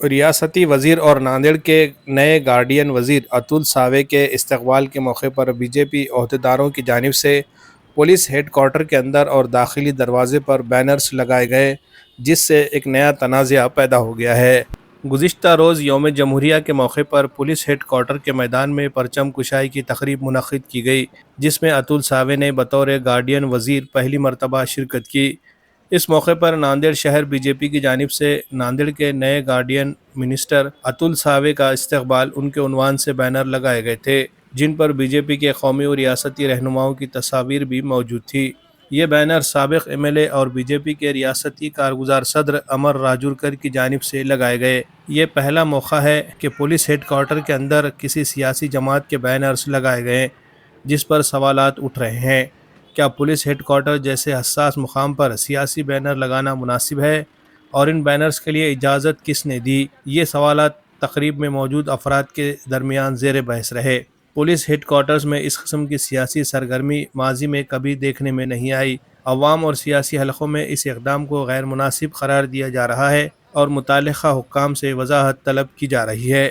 ریاستی وزیر اور ناندیڑ کے نئے گارڈین وزیر اتل ساوے کے استقبال کے موقع پر بی جے پی عہدیداروں کی جانب سے پولیس ہیڈ کوارٹر کے اندر اور داخلی دروازے پر بینرز لگائے گئے، جس سے ایک نیا تنازعہ پیدا ہو گیا ہے۔ گزشتہ روز یوم جمہوریہ کے موقع پر پولیس ہیڈ کوارٹر کے میدان میں پرچم کشائی کی تقریب منعقد کی گئی، جس میں اتل ساوے نے بطور گارڈین وزیر پہلی مرتبہ شرکت کی۔ اس موقع پر ناندیڑ شہر بی جے پی کی جانب سے ناندیڑ کے نئے گارڈین منسٹر اتل ساوے کا استقبال ان کے عنوان سے بینر لگائے گئے تھے، جن پر بی جے پی کے قومی اور ریاستی رہنماؤں کی تصاویر بھی موجود تھی۔ یہ بینر سابق ایم ایل اے اور بی جے پی کے ریاستی کارگزار صدر امر راجورکر کی جانب سے لگائے گئے۔ یہ پہلا موقع ہے کہ پولیس ہیڈ کوارٹر کے اندر کسی سیاسی جماعت کے بینرز لگائے گئے، جس پر سوالات اٹھ رہے ہیں۔ کیا پولیس ہیڈ کوارٹر جیسے حساس مقام پر سیاسی بینر لگانا مناسب ہے، اور ان بینرز کے لیے اجازت کس نے دی؟ یہ سوالات تقریب میں موجود افراد کے درمیان زیر بحث رہے۔ پولیس ہیڈ کوارٹرز میں اس قسم کی سیاسی سرگرمی ماضی میں کبھی دیکھنے میں نہیں آئی۔ عوام اور سیاسی حلقوں میں اس اقدام کو غیر مناسب قرار دیا جا رہا ہے اور متعلقہ حکام سے وضاحت طلب کی جا رہی ہے۔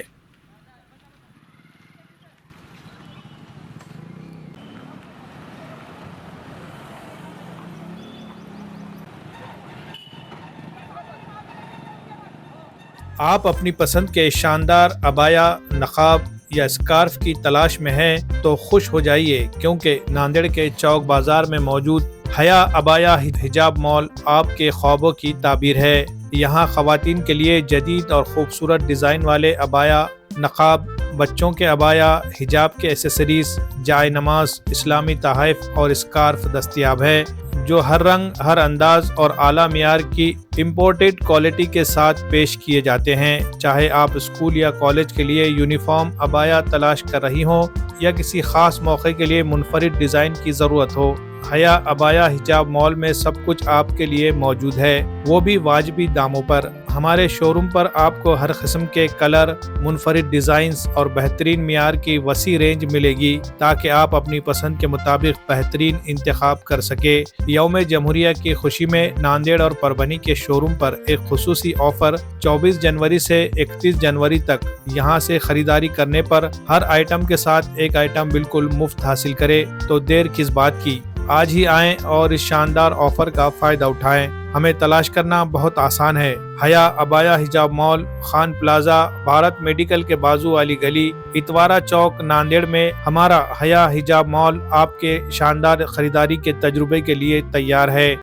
آپ اپنی پسند کے شاندار عبایا، نقاب یا اسکارف کی تلاش میں ہیں تو خوش ہو جائیے، کیونکہ ناندیڑ کے چوک بازار میں موجود حیا عبایا حجاب مال آپ کے خوابوں کی تعبیر ہے۔ یہاں خواتین کے لیے جدید اور خوبصورت ڈیزائن والے عبایا، نقاب، بچوں کے عبایا، حجاب کے ایسیسریز، جائے نماز، اسلامی تحائف اور اسکارف دستیاب ہے، جو ہر رنگ، ہر انداز اور اعلیٰ معیار کی امپورٹڈ کوالٹی کے ساتھ پیش کیے جاتے ہیں۔ چاہے آپ اسکول یا کالج کے لیے یونیفارم عبایا تلاش کر رہی ہوں یا کسی خاص موقع کے لیے منفرد ڈیزائن کی ضرورت ہو، حیا عبایا حجاب مال میں سب کچھ آپ کے لیے موجود ہے، وہ بھی واجبی داموں پر۔ ہمارے شو روم پر آپ کو ہر قسم کے کلر، منفرد ڈیزائنز اور بہترین معیار کی وسیع رینج ملے گی، تاکہ آپ اپنی پسند کے مطابق بہترین انتخاب کر سکے۔ یوم جمہوریہ کی خوشی میں ناندیڑ اور پربھنی کے شو روم پر ایک خصوصی آفر 24 جنوری سے 31 جنوری تک، یہاں سے خریداری کرنے پر ہر آئٹم کے ساتھ ایک آئٹم بالکل مفت حاصل کرے۔ تو دیر کس بات کی، آج ہی آئیں اور اس شاندار آفر کا فائدہ اٹھائیں۔ ہمیں تلاش کرنا بہت آسان ہے۔ حیا عبایا حجاب مال، خان پلازا، بھارت میڈیکل کے بازو والی گلی، اتوارا چوک، ناندیڑ میں ہمارا حیا حجاب مال آپ کے شاندار خریداری کے تجربے کے لیے تیار ہے۔